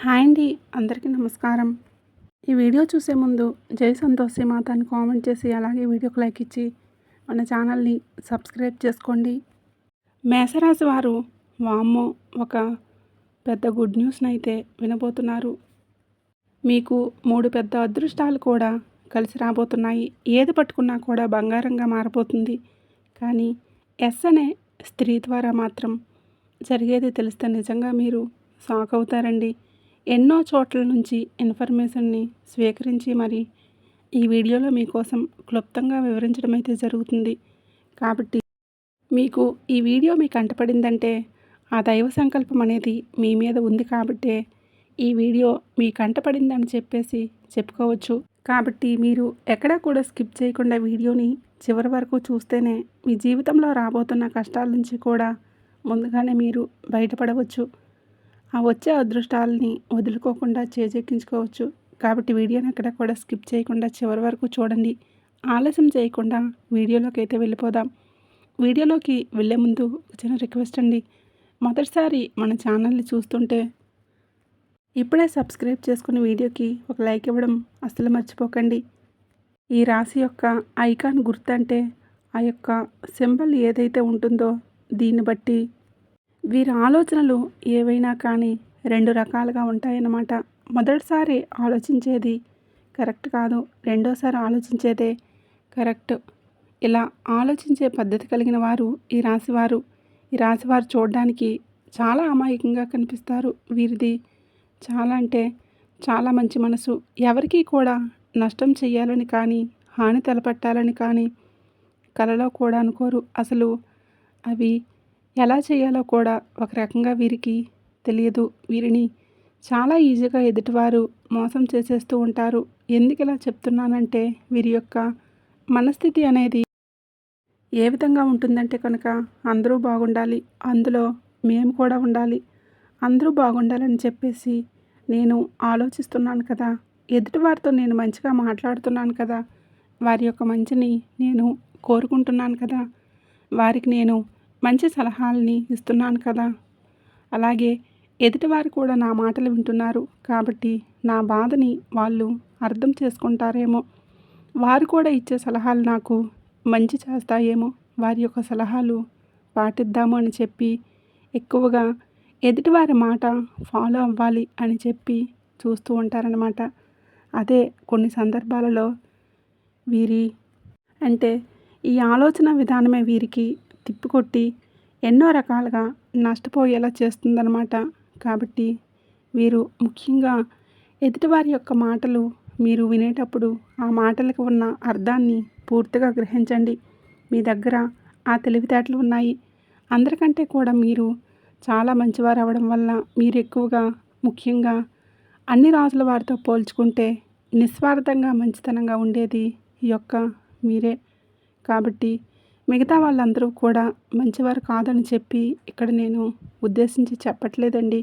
Hi అండి. అందరికీ నమస్కారం. ఈ వీడియో చూసే ముందు జై సంతోషి మాత అని కామెంట్ చేసి అలాగే వీడియోకి లైక్ ఇచ్చి మన ఛానల్ని సబ్స్క్రైబ్ చేసుకోండి. మేషరాశి వారు వామ్మో ఒక పెద్ద గుడ్ న్యూస్ని అయితే వినబోతున్నారు. మీకు 3 పెద్ద అదృష్టాలు కూడా కలిసి రాబోతున్నాయి. ఏది పట్టుకున్నా కూడా బంగారంగా మారబోతుంది. కానీ ఎస్ అనే స్త్రీ ద్వారా మాత్రం జరిగేది తెలిస్తే నిజంగా మీరు షాక్ అవుతారండి. ఎన్నో చోట్ల నుంచి ఇన్ఫర్మేషన్ని స్వీకరించి మరి ఈ వీడియోలో మీకోసం క్లుప్తంగా వివరించడం అయితే జరుగుతుంది. కాబట్టి మీకు ఈ వీడియో మీకు కంటపడిందంటే ఆ దైవ సంకల్పం అనేది మీ మీద ఉంది కాబట్టే ఈ వీడియో మీ కంటపడిందని చెప్పేసి చెప్పుకోవచ్చు. కాబట్టి మీరు ఎక్కడా కూడా స్కిప్ చేయకుండా వీడియోని చివరి వరకు చూస్తేనే మీ జీవితంలో రాబోతున్న కష్టాల నుంచి కూడా ముందుగానే మీరు బయటపడవచ్చు. ఆ వచ్చే అదృష్టాలని వదులుకోకుండా చేజెక్కించుకోవచ్చు. కాబట్టి వీడియోని ఎక్కడ కూడా స్కిప్ చేయకుండా చివరి వరకు చూడండి. ఆలస్యం చేయకుండా వీడియోలోకి అయితే వెళ్ళిపోదాం. వీడియోలోకి వెళ్ళే ముందు చిన్న రిక్వెస్ట్ అండి. మొదటిసారి మన ఛానల్ని చూస్తుంటే ఇప్పుడే సబ్స్క్రైబ్ చేసుకుని వీడియోకి ఒక లైక్ ఇవ్వడం అస్సలు మర్చిపోకండి. ఈ రాశి యొక్క ఐకాన్ గుర్తు అంటే ఆ యొక్క సింబల్ ఏదైతే ఉంటుందో దీన్ని బట్టి వీరి ఆలోచనలు ఏవైనా కానీ 2 రకాలుగా ఉంటాయన్నమాట. మొదటిసారి ఆలోచించేది కరెక్ట్ కాదు, రెండోసారి ఆలోచించేదే కరెక్ట్. ఇలా ఆలోచించే పద్ధతి కలిగిన వారు ఈ రాశివారు. ఈ రాశివారు చూడడానికి చాలా అమాయకంగా కనిపిస్తారు. వీరిది చాలా అంటే చాలా మంచి మనసు. ఎవరికీ కూడా నష్టం చేయాలని కానీ హాని తలపెట్టాలని కానీ కలలో కూడా అనుకోరు. అసలు అవి ఎలా చేయాలో కూడా ఒక రకంగా వీరికి తెలియదు. వీరిని చాలా ఈజీగా ఎదుటివారు మోసం చేసేస్తూ ఉంటారు. ఎందుకు ఇలా చెప్తున్నానంటే వీరి యొక్క మనస్థితి అనేది ఏ విధంగా ఉంటుందంటే కనుక అందరూ బాగుండాలి, అందులో మేము కూడా ఉండాలి, అందరూ బాగుండాలని చెప్పేసి నేను ఆలోచిస్తున్నాను కదా, ఎదుటివారితో నేను మంచిగా మాట్లాడుతున్నాను కదా, వారి యొక్క మంచిని నేను కోరుకుంటున్నాను కదా, వారికి నేను మంచి సలహాలని ఇస్తున్నాను కదా, అలాగే ఎదుటివారు కూడా నా మాటలు వింటున్నారు కాబట్టి నా బాధని వాళ్ళు అర్థం చేసుకుంటారేమో, వారు కూడా ఇచ్చే సలహాలు నాకు మంచి చేస్తాయేమో, వారి యొక్క సలహాలు పాటిద్దాము అని చెప్పి ఎక్కువగా ఎదుటివారి మాట ఫాలో అవ్వాలి అని చెప్పి చూస్తూ ఉంటారనమాట. అదే కొన్ని సందర్భాలలో వీరి అంటే ఈ ఆలోచన విధానమే వీరికి తిప్పికొట్టి ఎన్నో రకాలుగా నష్టపోయేలా చేస్తుందన్నమాట. కాబట్టి వీరు ముఖ్యంగా ఎదుటివారి యొక్క మాటలు మీరు వినేటప్పుడు ఆ మాటలకు ఉన్న అర్థాన్ని పూర్తిగా గ్రహించండి. మీ దగ్గర ఆ తెలివితేటలు ఉన్నాయి. అందరికంటే కూడా మీరు చాలా మంచివారు అవ్వడం వల్ల మీరు ఎక్కువగా ముఖ్యంగా అన్ని రాజుల వారితో పోల్చుకుంటే నిస్వార్థంగా మంచితనంగా ఉండేది ఈ యొక్క మీరే. కాబట్టి మిగతా వాళ్ళందరూ కూడా మంచివారు కాదని చెప్పి ఇక్కడ నేను ఉద్దేశించి చెప్పట్లేదండి.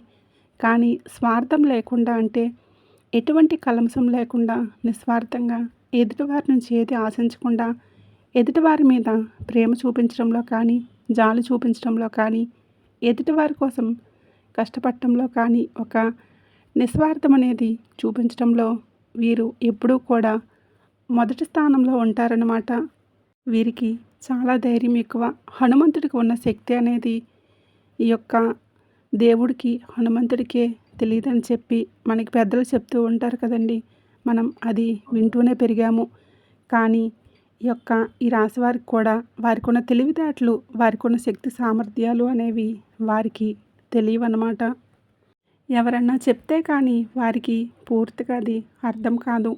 కానీ స్వార్థం లేకుండా అంటే ఎటువంటి కల్మషం లేకుండా నిస్వార్థంగా ఎదుటివారి నుంచి ఏది ఆశించకుండా ఎదుటివారి మీద ప్రేమ చూపించడంలో కానీ జాలి చూపించడంలో కానీ ఎదుటివారి కోసం కష్టపడటంలో కానీ ఒక నిస్వార్థం అనేది చూపించడంలో వీరు ఎప్పుడూ కూడా మొదటి స్థానంలో ఉంటారన్నమాట. వీరికి చాలా ధైర్యం ఎక్కువ. హనుమంతుడికి ఉన్న శక్తి అనేది ఈ యొక్క దేవుడికి హనుమంతుడికే తెలియదని చెప్పి మనకి పెద్దలు చెప్తూ ఉంటారు కదండి. మనం అది వింటూనే పెరిగాము. కానీ ఈ రాశి వారికి కూడా వారికి ఉన్న తెలివితేటలు, వారికి ఉన్న శక్తి సామర్థ్యాలు అనేవి వారికి తెలియవన్నమాట. ఎవరన్నా చెప్తే కానీ వారికి పూర్తిగా అది అర్థం కాదు.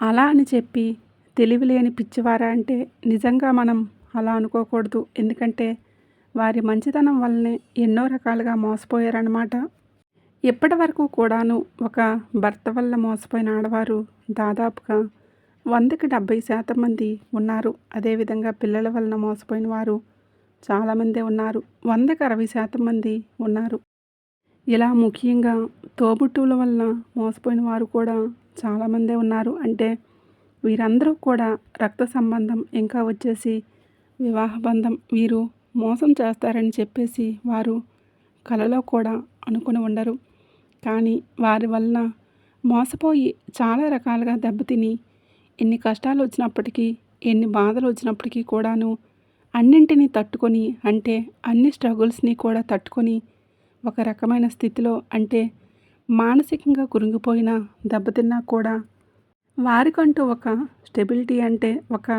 అలా అని చెప్పి తెలివి లేని పిచ్చివారా అంటే నిజంగా మనం అలా అనుకోకూడదు. ఎందుకంటే వారి మంచితనం వల్లనే ఎన్నో రకాలుగా మోసపోయారన్నమాట. ఇప్పటి వరకు కూడాను ఒక భర్త వల్ల మోసపోయిన ఆడవారు దాదాపుగా 100కి 70% మంది ఉన్నారు. అదేవిధంగా పిల్లల వలన మోసపోయిన వారు చాలామందే ఉన్నారు. 100కి 60% మంది ఉన్నారు. ఇలా ముఖ్యంగా తోబుట్టువుల వలన మోసపోయిన వారు కూడా చాలామందే ఉన్నారు. అంటే వీరందరూ కూడా రక్త సంబంధం ఇంకా వచ్చేసి వివాహ బంధం వీరు మోసం చేస్తారని చెప్పేసి వారు కలలో కూడా అనుకుని ఉండరు. కానీ వారి వలన మోసపోయి చాలా రకాలుగా దెబ్బతిని ఎన్ని కష్టాలు వచ్చినప్పటికీ, ఎన్ని బాధలు వచ్చినప్పటికీ కూడాను అన్నింటినీ తట్టుకొని, అంటే అన్ని స్ట్రగుల్స్ని కూడా తట్టుకొని ఒక రకమైన స్థితిలో, అంటే మానసికంగా కృంగిపోయిన దెబ్బతిన్నా కూడా వారికంటూ ఒక స్టెబిలిటీ, అంటే ఒక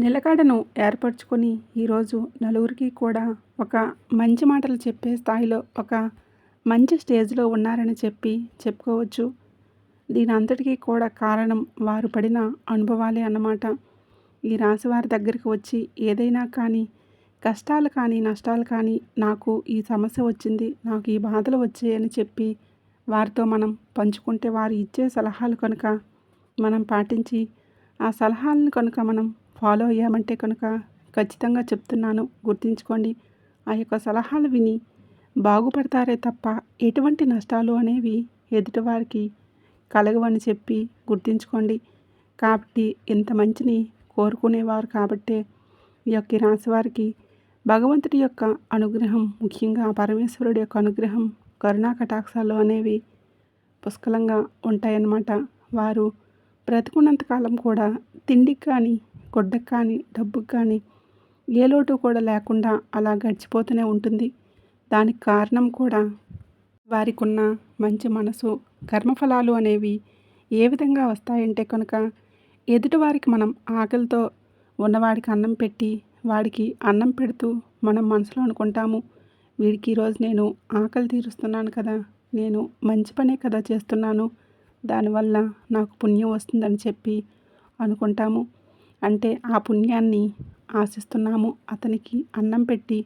నిలకడను ఏర్పరచుకొని ఈరోజు నలుగురికి కూడా ఒక మంచి మాటలు చెప్పే స్థాయిలో, ఒక మంచి స్టేజ్లో ఉన్నారని చెప్పుకోవచ్చు. దీని అంతటికీ కూడా కారణం వారు పడిన అనుభవాలే అన్నమాట. ఈ రాశి వారి దగ్గరికి వచ్చి ఏదైనా కానీ, కష్టాలు కానీ, నష్టాలు కానీ, నాకు ఈ సమస్య వచ్చింది, నాకు ఈ బాధలు వచ్చాయి అని చెప్పి వారితో మనం పంచుకుంటే, వారు ఇచ్చే సలహాలు కనుక మనం పాటించి, ఆ సలహాలను కనుక మనం ఫాలో అయ్యామంటే కనుక ఖచ్చితంగా చెప్తున్నాను, గుర్తుంచుకోండి. ఆ యొక్క సలహాలు విని బాగుపడతారే తప్ప ఎటువంటి నష్టాలు అనేవి ఎదుటివారికి కలగవని చెప్పి గుర్తుంచుకోండి. కాబట్టి ఇంత మంచిని కోరుకునేవారు కాబట్టే ఈ యొక్క రాశి వారికి భగవంతుడి యొక్క అనుగ్రహం, ముఖ్యంగా పరమేశ్వరుడి యొక్క అనుగ్రహం, కరుణా కటాక్షాలు అనేవి పుష్కలంగా ఉంటాయన్నమాట. వారు బ్రతికున్నంతకాలం కూడా తిండికి కానీ, గుడ్డకు కానీ, డబ్బుకు కానీ ఏ లోటు కూడా లేకుండా అలా గడిచిపోతూనే ఉంటుంది. దానికి కారణం కూడా వారికి ఉన్న మంచి మనసు. కర్మఫలాలు అనేవి ఏ విధంగా వస్తాయంటే కనుక, ఎదుటివారికి మనం ఆకలితో ఉన్నవాడికి అన్నం పెట్టి, వాడికి అన్నం పెడుతూ మనం మనసులో అనుకుంటాము, వీడికి ఈరోజు నేను ఆకలి తీరుస్తున్నాను కదా, నేను మంచి పనే కదా చేస్తున్నాను, దానివల్ల నాకు పుణ్యం వస్తుందని చెప్పి అనుకుంటాము. అంటే ఆ పుణ్యాన్ని ఆశిస్తున్నాము. అతనికి అన్నం పెట్టి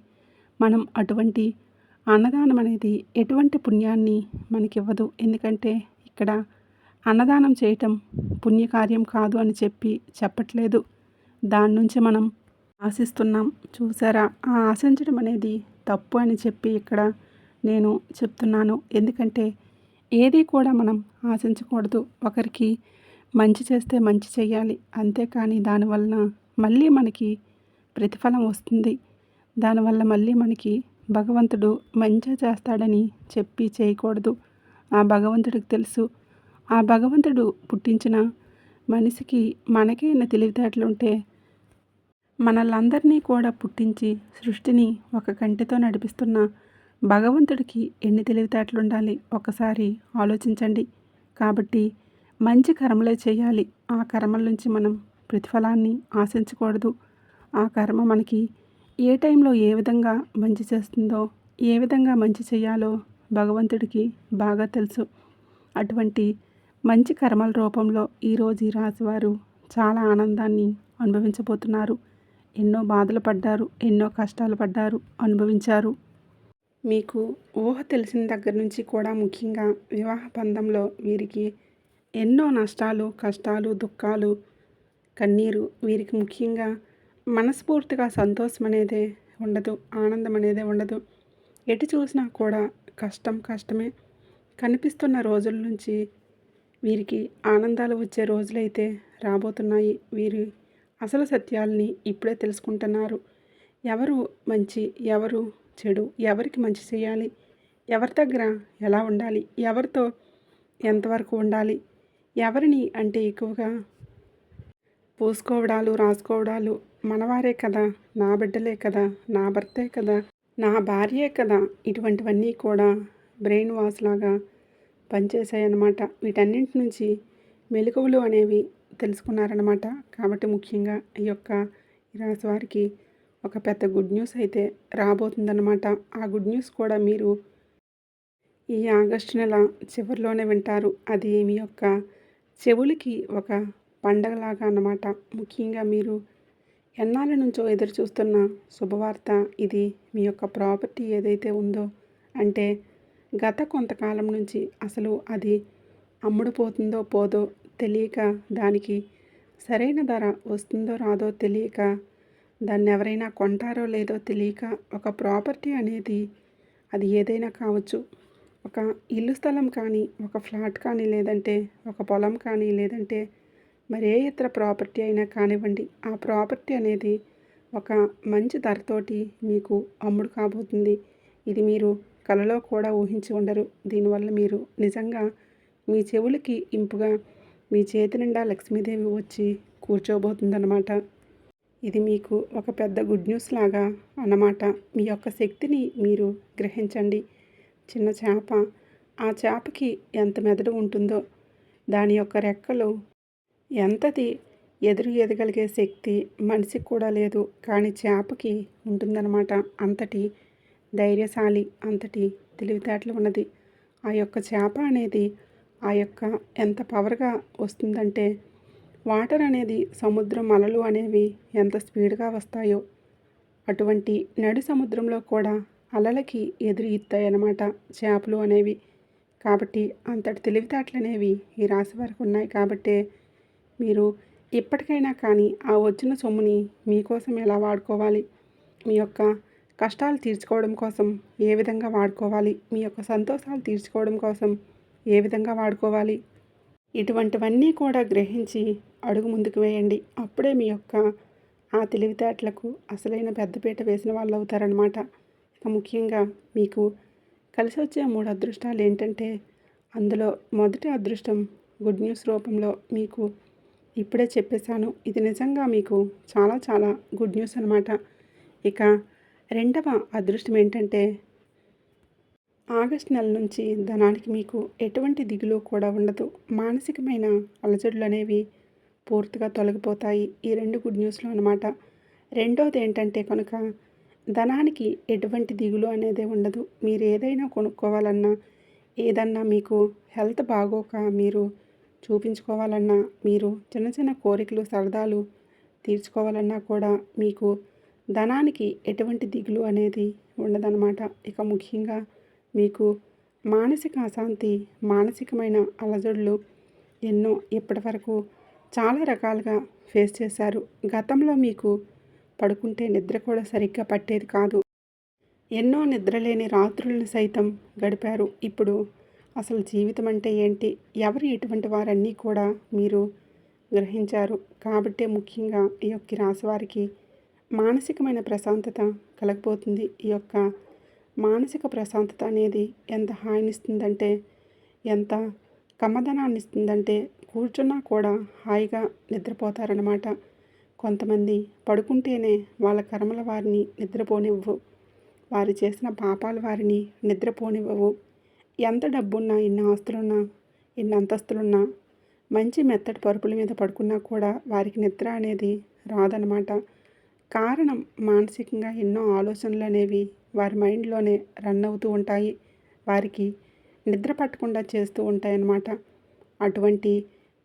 మనం అటువంటి అన్నదానం అనేది ఎటువంటి పుణ్యాన్ని మనకివ్వదు. ఎందుకంటే ఇక్కడ అన్నదానం చేయటం పుణ్యకార్యం కాదు అని చెప్పట్లేదు. దాని నుంచి మనం ఆశిస్తున్నాం. చూసారా, ఆ ఆశించడం అనేది తప్పు అని చెప్పి ఇక్కడ నేను చెప్తున్నాను. ఎందుకంటే ఏది కూడా మనం ఆశించకూడదు. ఒకరికి మంచి చేస్తే మంచి చేయాలి, అంతేకాని దానివలన మళ్ళీ మనకి ప్రతిఫలం వస్తుంది, దానివల్ల మళ్ళీ మనకి భగవంతుడు మంచి చేస్తాడని చెప్పి చేయకూడదు. ఆ భగవంతుడికి తెలుసు. ఆ భగవంతుడు పుట్టించిన మనిషికి మనకే ఎన్ని తెలివితేటలుంటే, మనల్నందరినీ కూడా పుట్టించి సృష్టిని ఒక కంటితో నడిపిస్తున్న భగవంతుడికి ఎన్ని తెలివితేటలు ఉండాలి ఒకసారి ఆలోచించండి. కాబట్టి మంచి కర్మలే చేయాలి. ఆ కర్మల నుంచి మనం ప్రతిఫలాన్ని ఆశించకూడదు. ఆ కర్మ మనకి ఏ టైంలో ఏ విధంగా మంచి చేస్తుందో, ఏ విధంగా మంచి చేయాలో భగవంతుడికి బాగా తెలుసు. అటువంటి మంచి కర్మల రూపంలో ఈరోజు ఈ రాశివారు చాలా ఆనందాన్ని అనుభవించబోతున్నారు. ఎన్నో బాధలు పడ్డారు, ఎన్నో కష్టాలు పడ్డారు, అనుభవించారు. మీకు ఊహ తెలిసిన దగ్గర నుంచి కూడా, ముఖ్యంగా వివాహ బంధంలో వీరికి ఎన్నో నష్టాలు, కష్టాలు, దుఃఖాలు, కన్నీరు, వీరికి ముఖ్యంగా మనస్ఫూర్తిగా సంతోషం అనేదే ఉండదు, ఆనందం అనేదే ఉండదు. ఎటు చూసినా కూడా కష్టమే కనిపిస్తున్న రోజుల నుంచి వీరికి ఆనందాలు వచ్చే రోజులైతే రాబోతున్నాయి. వీరి అసలు సత్యాల్ని ఇప్పుడే తెలుసుకుంటున్నారు. ఎవరు మంచి, ఎవరు చెడు, ఎవరికి మంచి చేయాలి, ఎవరి దగ్గర ఎలా ఉండాలి, ఎవరితో ఎంతవరకు ఉండాలి, ఎవరిని అంటే ఎక్కువగా పూసుకోవడాలు, రాసుకోవడాలు, మనవారే కదా, నా బిడ్డలే కదా, నా భర్తే కదా, నా భార్యే కదా, ఇటువంటివన్నీ కూడా బ్రెయిన్ వాష్ లాగా పనిచేసాయన్నమాట. వీటన్నింటి నుంచి మెలకువలు అనేవి తెలుసుకున్నారన్నమాట. కాబట్టి ముఖ్యంగా ఈ యొక్క రాశి వారికి ఒక పెద్ద గుడ్ న్యూస్ అయితే రాబోతుందన్నమాట. ఆ గుడ్ న్యూస్ కూడా మీరు ఈ ఆగస్టు నెల చివరిలోనే వింటారు. అది మీ యొక్క చెవులకి ఒక పండగలాగా అన్నమాట. ముఖ్యంగా మీరు ఎన్నాళ్ళ నుంచో ఎదురు చూస్తున్న శుభవార్త ఇది. మీ యొక్క ప్రాపర్టీ ఏదైతే ఉందో, అంటే గత కొంతకాలం నుంచి అసలు అది అమ్ముడుపోతుందో పోదో తెలియక, దానికి సరైన ధర వస్తుందో రాదో తెలియక, దాన్ని ఎవరైనా కొంటారో లేదో తెలియక, ఒక ప్రాపర్టీ అనేది అది ఏదైనా కావచ్చు, ఒక ఇల్లు స్థలం కానీ, ఒక ఫ్లాట్ కానీ, లేదంటే ఒక పొలం కానీ, లేదంటే మరి ఏ ఇతర ప్రాపర్టీ అయినా కానివ్వండి, ఆ ప్రాపర్టీ అనేది ఒక మంచి ధరతోటి మీకు అమ్ముడు కాబోతుంది. ఇది మీరు కలలో కూడా ఊహించి ఉండరు. దీనివల్ల మీరు నిజంగా మీ చెవులకి ఇంపుగా మీ చేతి నిండా లక్ష్మీదేవి వచ్చి కూర్చోబోతుందన్నమాట. ఇది మీకు ఒక పెద్ద గుడ్ న్యూస్ లాగా అన్నమాట. మీ యొక్క శక్తిని మీరు గ్రహించండి. చిన్న చేప, ఆ చేపకి ఎంత మెదడు ఉంటుందో, దాని యొక్క రెక్కలు ఎంతది ఎదగలిగే శక్తి మనిషికి కూడా లేదు. కానీ చేపకి ఉంటుందన్నమాట. అంతటి ధైర్యశాలి, అంతటి తెలివితేటలు ఉన్నది. ఆ యొక్క చేప అనేది ఆ యొక్క ఎంత పవర్గా వస్తుందంటే, వాటర్ అనేది సముద్రం అలలు అనేవి ఎంత స్పీడ్గా వస్తాయో అటువంటి నడి సముద్రంలో కూడా అలలకి ఎదురు ఇస్తాయన్నమాట చేపలు అనేవి. కాబట్టి అంతటి తెలివితేటలు అనేవి ఈ రాశి వారికి ఉన్నాయి. కాబట్టే మీరు ఇప్పటికైనా కానీ ఆ వచ్చిన సొమ్ముని మీకోసం ఎలా వాడుకోవాలి, మీ యొక్క కష్టాలు తీర్చుకోవడం కోసం ఏ విధంగా వాడుకోవాలి, మీ యొక్క సంతోషాలు తీర్చుకోవడం కోసం ఏ విధంగా వాడుకోవాలి, ఇటువంటివన్నీ కూడా గ్రహించి అడుగు ముందుకు వేయండి. అప్పుడే మీ యొక్క ఆ తెలివితేటలకు అసలైన పెద్దపీట వేసిన వాళ్ళు అవుతారనమాట. ఇక ముఖ్యంగా మీకు కలిసి వచ్చే 3 అదృష్టాలు ఏంటంటే, అందులో మొదటి అదృష్టం గుడ్ న్యూస్ రూపంలో మీకు ఇప్పుడే చెప్పేశాను. ఇది నిజంగా మీకు చాలా చాలా గుడ్ న్యూస్ అనమాట. ఇక రెండవ అదృష్టం ఏంటంటే, ఆగస్టు నెల నుంచి ధనానికి మీకు ఎటువంటి దిగులు కూడా ఉండదు. మానసికమైన అలజడులు అనేవి పూర్తిగా తొలగిపోతాయి. ఈ 2 గుడ్ న్యూస్లు అనమాట. రెండోది ఏంటంటే కనుక, ధనానికి ఎటువంటి దిగులు అనేది ఉండదు. మీరు ఏదైనా కొనుక్కోవాలన్నా, ఏదన్నా మీకు హెల్త్ బాగోక మీరు చూపించుకోవాలన్నా, మీరు చిన్న చిన్న కోరికలు సరదాలు తీర్చుకోవాలన్నా కూడా మీకు ధనానికి ఎటువంటి దిగులు అనేది ఉండదన్నమాట. ఇక ముఖ్యంగా మీకు మానసిక అశాంతి, మానసికమైన అలజడులు ఎన్నో ఇప్పటి వరకు చాలా రకాలుగా ఫేస్ చేశారు. గతంలో మీకు పడుకుంటే నిద్ర కూడా సరిగ్గా పట్టేది కాదు. ఎన్నో నిద్రలేని రాత్రులను సైతం గడిపారు. ఇప్పుడు అసలు జీవితం అంటే ఏంటి, ఎవరు ఎటువంటి వారన్నీ కూడా మీరు గ్రహించారు. కాబట్టే ముఖ్యంగా ఈ యొక్క రాశి వారికి మానసికమైన ప్రశాంతత కలగబోతుంది. ఈ యొక్క మానసిక ప్రశాంతత అనేది ఎంత హాయినిస్తుందంటే, ఎంత కమ్మదనాన్ని ఇస్తుందంటే, కూర్చున్నా కూడా హాయిగా నిద్రపోతారనమాట. కొంతమంది పడుకుంటేనే వాళ్ళ కర్మల వారిని నిద్రపోనివ్వవు, వారు చేసిన పాపాలు వారిని నిద్రపోనివ్వవు. ఎంత డబ్బున్నా, ఎన్ని ఆస్తులున్నా, ఎన్ని అంతస్తులున్నా, మంచి మెత్తటి పరుపుల మీద పడుకున్నా కూడా వారికి నిద్ర అనేది రాదనమాట. కారణం మానసికంగా ఎన్నో ఆలోచనలు అనేవి వారి మైండ్లోనే రన్ అవుతూ ఉంటాయి. వారికి నిద్ర పట్టకుండా చేస్తూ ఉంటాయన్నమాట. అటువంటి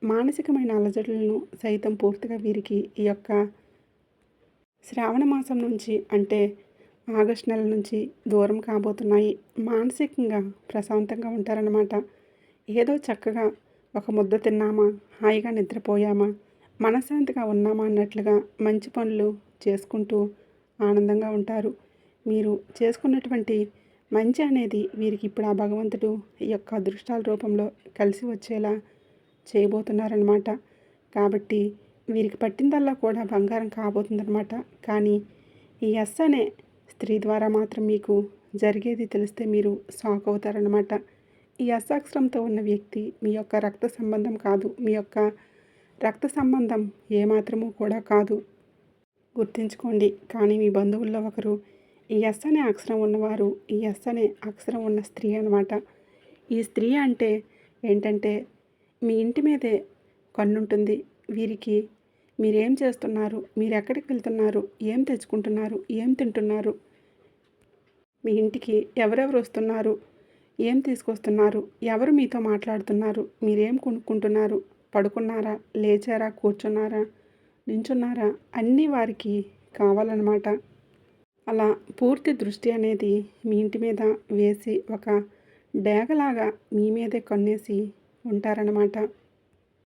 మానసికమైన అలజడులను సైతం పూర్తిగా వీరికి ఈ యొక్క శ్రావణ మాసం నుంచి, అంటే ఆగస్టు నెల నుంచి దూరం కాబోతున్నాయి. మానసికంగా ప్రశాంతంగా ఉంటారన్నమాట. ఏదో చక్కగా ఒక ముద్ద తిన్నామా, హాయిగా నిద్రపోయామా, మనశ్శాంతిగా ఉన్నామా అన్నట్లుగా మంచి పనులు చేసుకుంటూ ఆనందంగా ఉంటారు. మీరు చేసుకున్నటువంటి మంచి అనేది వీరికి ఇప్పుడు ఆ భగవంతుడు ఈ యొక్క అదృష్టాల రూపంలో కలిసి వచ్చేలా చేయబోతున్నారనమాట. కాబట్టి వీరికి పట్టిందల్లా కూడా బంగారం కాబోతుందనమాట. కానీ ఈ ఎస్ అనే స్త్రీ ద్వారా మాత్రం మీకు జరిగేది తెలిస్తే మీరు షాక్ అవుతారనమాట. ఈ ఎస్ అక్షరంతో ఉన్న వ్యక్తి మీ యొక్క రక్త సంబంధం కాదు. మీ యొక్క రక్త సంబంధం ఏమాత్రమూ కూడా కాదు, గుర్తుంచుకోండి. కానీ మీ బంధువుల్లో ఒకరు ఈ ఎస్ అనే అక్షరం ఉన్నవారు, ఈ ఎస్ అనే అక్షరం ఉన్న స్త్రీ అనమాట. ఈ స్త్రీ అంటే ఏంటంటే, మీ ఇంటి మీదే కన్నుంటుంది వీరికి. మీరేం చేస్తున్నారు, మీరు ఎక్కడికి వెళ్తున్నారు, ఏం తెచ్చుకుంటున్నారు, ఏం తింటున్నారు, మీ ఇంటికి ఎవరెవరు వస్తున్నారు, ఏం తీసుకొస్తున్నారు, ఎవరు మీతో మాట్లాడుతున్నారు, మీరేం కొనుక్కుంటున్నారు, పడుకున్నారా, లేచారా, కూర్చున్నారా, నించున్నారా, అన్నీ వారికి కావాలన్నమాట. అలా పూర్తి దృష్టి అనేది మీ ఇంటి మీద వేసి ఒక డేగలాగా మీ మీదే కన్నేసి ఉంటారన్నమాట.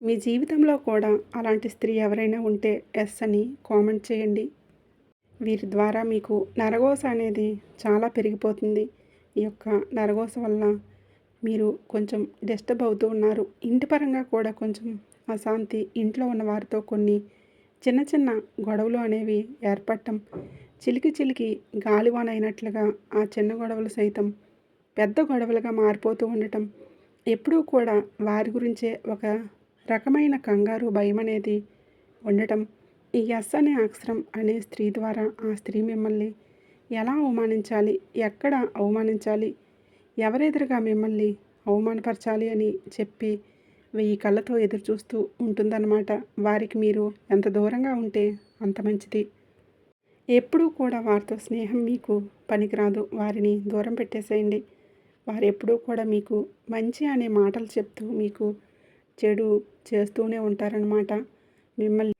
మీ జీవితంలో కూడా అలాంటి స్త్రీ ఎవరైనా ఉంటే ఎస్ అని కామెంట్ చేయండి. వీరి ద్వారా మీకు నరఘోష అనేది చాలా పెరిగిపోతుంది. ఈ యొక్క నరఘోష వల్ల మీరు కొంచెం డిస్టర్బ్ అవుతూ ఉన్నారు. ఇంటి పరంగా కూడా కొంచెం అశాంతి, ఇంట్లో ఉన్న వారితో కొన్ని చిన్న చిన్న గొడవలు అనేవి ఏర్పడటం, చిలికి చిలికి గాలివాన అయినట్లుగా ఆ చిన్న గొడవలు సైతం పెద్ద గొడవలుగా మారిపోతూ ఉండటం, ఎప్పుడూ కూడా వారి గురించే ఒక రకమైన కంగారు, భయం అనేది ఉండటం, ఈ ఎస్ అనే అక్షరం అనే స్త్రీ ద్వారా ఆ స్త్రీ మిమ్మల్ని ఎలా అవమానించాలి, ఎక్కడ అవమానించాలి, ఎవరెదురుగా మిమ్మల్ని అవమానపరచాలి అని చెప్పి 1000 కళ్ళతో ఎదురు చూస్తూ ఉంటుందన్నమాట. వారికి మీరు ఎంత దూరంగా ఉంటే అంత మంచిది. ఎప్పుడూ కూడా వారితో స్నేహం మీకు పనికిరాదు. వారిని దూరం పెట్టేసేయండి. వారు ఎప్పుడూ కూడా మీకు మంచి అనే మాటలు చెప్తూ మీకు చెడు చేస్తూనే ఉంటారనమాట. మిమ్మల్ని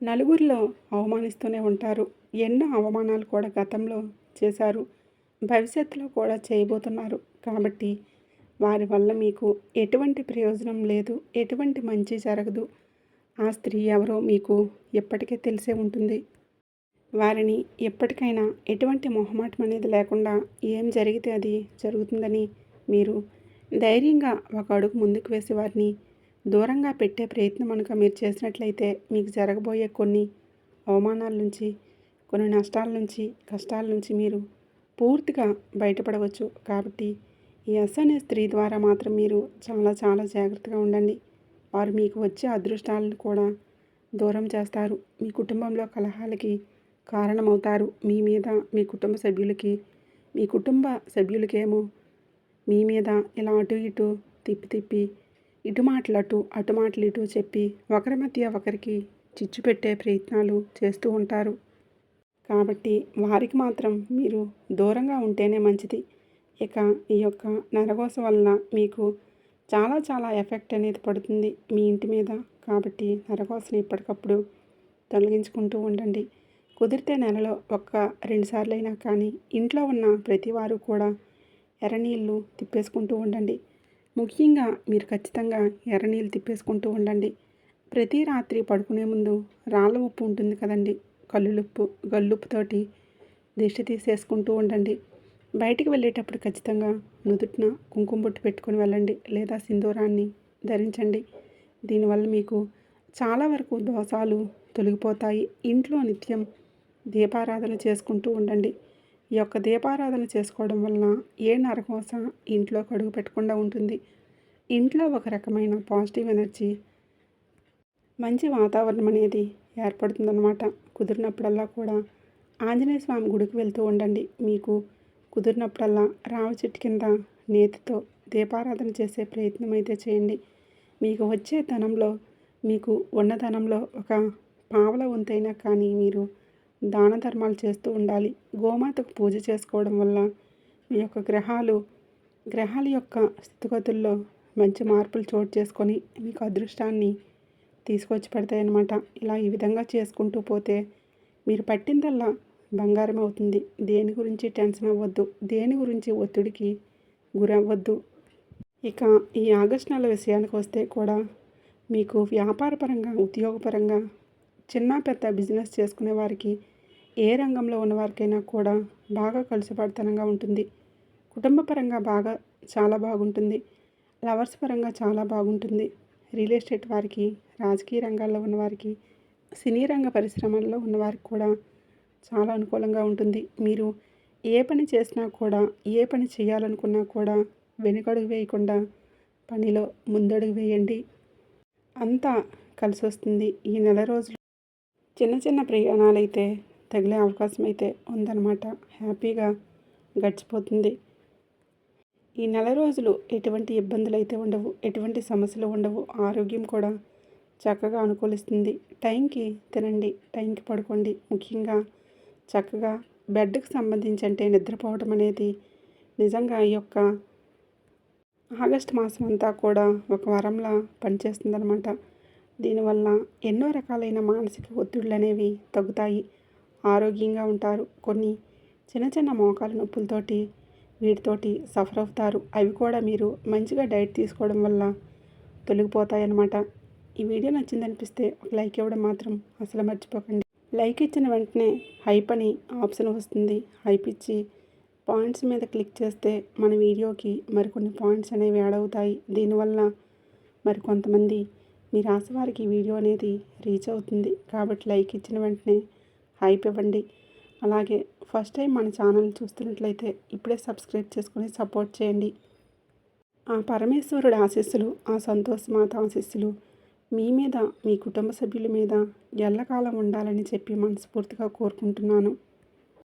నలుగురిలో అవమానిస్తూనే ఉంటారు. ఎన్నో అవమానాలు కూడా గతంలో చేశారు, భవిష్యత్తులో కూడా చేయబోతున్నారు. కాబట్టి వారి వల్ల మీకు ఎటువంటి ప్రయోజనం లేదు, ఎటువంటి మంచి జరగదు. ఆ స్త్రీ ఎవరో మీకు ఎప్పటికే తెలిసే ఉంటుంది. వారిని ఎప్పటికైనా ఎటువంటి మొహమాటం అనేది లేకుండా ఏం జరిగితే అది జరుగుతుందని మీరు ధైర్యంగా ఒక అడుగు ముందుకు వేసి వారిని దూరంగా పెట్టే ప్రయత్నం కనుక మీరు చేసినట్లయితే మీకు జరగబోయే కొన్ని అవమానాల నుంచి, కొన్ని నష్టాల నుంచి, కష్టాల నుంచి మీరు పూర్తిగా బయటపడవచ్చు. కాబట్టి ఈ ఎస్ అనే స్త్రీ ద్వారా మాత్రం మీరు చాలా చాలా జాగ్రత్తగా ఉండండి. వారు మీకు వచ్చే అదృష్టాలను కూడా దూరం చేస్తారు. మీ కుటుంబంలో కలహాలకి కారణమవుతారు. మీ మీద మీ కుటుంబ సభ్యులకేమో మీ మీద ఇలా అటు ఇటు తిప్పి ఇటు మాటలు అటు మాటలు ఇటు చెప్పి ఒకరి మధ్య ఒకరికి చిచ్చు పెట్టే ప్రయత్నాలు చేస్తూ ఉంటారు. కాబట్టి వారికి మాత్రం మీరు దూరంగా ఉంటేనే మంచిది. ఇక ఈ యొక్క నరఘోష వలన మీకు చాలా చాలా ఎఫెక్ట్ అనేది పడుతుంది మీ ఇంటి మీద. కాబట్టి నరఘోషని ఎప్పటికప్పుడు తొలగించుకుంటూ ఉండండి. కుదిరితే నెలలో 1-2 సార్లు అయినా కానీ ఇంట్లో ఉన్న ప్రతి వారు కూడా ఎర్రనీళ్ళు తిప్పేసుకుంటూ ఉండండి. ముఖ్యంగా మీరు ఖచ్చితంగా ఎర్రనీళ్ళు తిప్పేసుకుంటూ ఉండండి. ప్రతి రాత్రి పడుకునే ముందు రాళ్ళ ఉప్పు ఉంటుంది కదండి, గల్లుప్పుతోటి దిష్టి తీసేసుకుంటూ ఉండండి. బయటికి వెళ్ళేటప్పుడు ఖచ్చితంగా నుదుటిన కుంకుమ బొట్టు పెట్టుకొని వెళ్ళండి, లేదా సింధూరాన్ని ధరించండి. దీనివల్ల మీకు చాలా వరకు దోషాలు తొలగిపోతాయి. ఇంట్లో నిత్యం దీపారాధన చేసుకుంటూ ఉండండి. ఈ యొక్క దీపారాధన చేసుకోవడం వలన ఏ నరఘోష ఇంట్లోకి అడుగు పెట్టకుండా ఉంటుంది. ఇంట్లో ఒక రకమైన పాజిటివ్ ఎనర్జీ, మంచి వాతావరణం అనేది ఏర్పడుతుందన్నమాట. కుదిరినప్పుడల్లా కూడా ఆంజనేయ స్వామి గుడికి వెళ్తూ ఉండండి. మీకు కుదిరినప్పుడల్లా రావి చెట్టు కింద నేతితో దీపారాధన చేసే ప్రయత్నం అయితే చేయండి. మీకు వచ్చే ధనంలో, మీకు ఉన్న ధనంలో ఒక పావల వంతైనా కానీ మీరు దాన ధర్మాలు చేస్తూ ఉండాలి. గోమాతకు పూజ చేసుకోవడం వల్ల మీ యొక్క గ్రహాల యొక్క స్థితిగతుల్లో మంచి మార్పులు చోటు చేసుకొని మీకు అదృష్టాన్ని తీసుకొచ్చి పెడతాయన్నమాట. ఇలా ఈ విధంగా చేసుకుంటూ పోతే మీరు పట్టిందల్లా బంగారం అవుతుంది. దేని గురించి టెన్షన్ అవ్వద్దు, దేని గురించి ఒత్తిడికి గురవ్వద్దు. ఇక ఈ ఆగస్టు నెల విషయానికి వస్తే కూడా మీకు వ్యాపారపరంగా, ఉద్యోగపరంగా, చిన్న పెద్ద బిజినెస్ చేసుకునే వారికి, ఏ రంగంలో ఉన్నవారికైనా కూడా బాగా కలిసిపడతనంగా ఉంటుంది. కుటుంబ పరంగా చాలా బాగుంటుంది. లవర్స్ పరంగా చాలా బాగుంటుంది. రియల్ ఎస్టేట్ వారికి, రాజకీయ రంగాల్లో ఉన్నవారికి, సినీ రంగ పరిశ్రమల్లో ఉన్నవారికి కూడా చాలా అనుకూలంగా ఉంటుంది. మీరు ఏ పని చేసినా కూడా, ఏ పని చేయాలనుకున్నా కూడా వెనుకడుగు వేయకుండా పనిలో ముందడుగు వేయండి. అంతా కలిసి వస్తుంది. ఈ నెల రోజులు చిన్న చిన్న ప్రయాణాలైతే తగిలే అవకాశం అయితే ఉందన్నమాట. హ్యాపీగా గడిచిపోతుంది. ఈ నెల రోజులు ఎటువంటి ఇబ్బందులు అయితే ఉండవు, ఎటువంటి సమస్యలు ఉండవు. ఆరోగ్యం కూడా చక్కగా అనుకూలిస్తుంది. టైంకి తినండి, టైంకి పడుకోండి. ముఖ్యంగా చక్కగా బెడ్కి సంబంధించి అంటే నిద్రపోవడం అనేది నిజంగా ఈ యొక్క ఆగస్టు మాసం అంతా కూడా ఒక వరంలా పనిచేస్తుందన్నమాట. దీనివల్ల ఎన్నో రకాలైన మానసిక ఒత్తిడులు అనేవి తగ్గుతాయి. ఆరోగ్యంగా ఉంటారు. కొన్ని చిన్న చిన్న మోకాలు నొప్పులతోటి వీటితోటి సఫర్ అవుతారు. అవి కూడా మీరు మంచిగా డైట్ తీసుకోవడం వల్ల తొలగిపోతాయన్నమాట. ఈ వీడియో నచ్చిందనిపిస్తే ఒక లైక్ ఇవ్వడం మాత్రం అసలు మర్చిపోకండి. లైక్ ఇచ్చిన వెంటనే హైప్ అని ఆప్షన్ వస్తుంది. హైప్ ఇచ్చి పాయింట్స్ మీద క్లిక్ చేస్తే మన వీడియోకి మరికొన్ని పాయింట్స్ అనేవి యాడ్ అవుతాయి. దీనివల్ల మరి కొంతమంది మీ రాశి వారికి ఈ వీడియో అనేది రీచ్ అవుతుంది. కాబట్టి లైక్ ఇచ్చిన వెంటనే హైప్ ఇవ్వండి. అలాగే ఫస్ట్ టైం మన ఛానల్ చూస్తున్నట్లయితే ఇప్పుడే సబ్స్క్రైబ్ చేసుకొని సపోర్ట్ చేయండి. ఆ పరమేశ్వరుడి ఆశీస్సులు, ఆ సంతోష్ మాత ఆశీస్సులు మీ మీద, మీ కుటుంబ సభ్యుల మీద ఎల్లకాలం ఉండాలని చెప్పి మనస్ఫూర్తిగా కోరుకుంటున్నాను.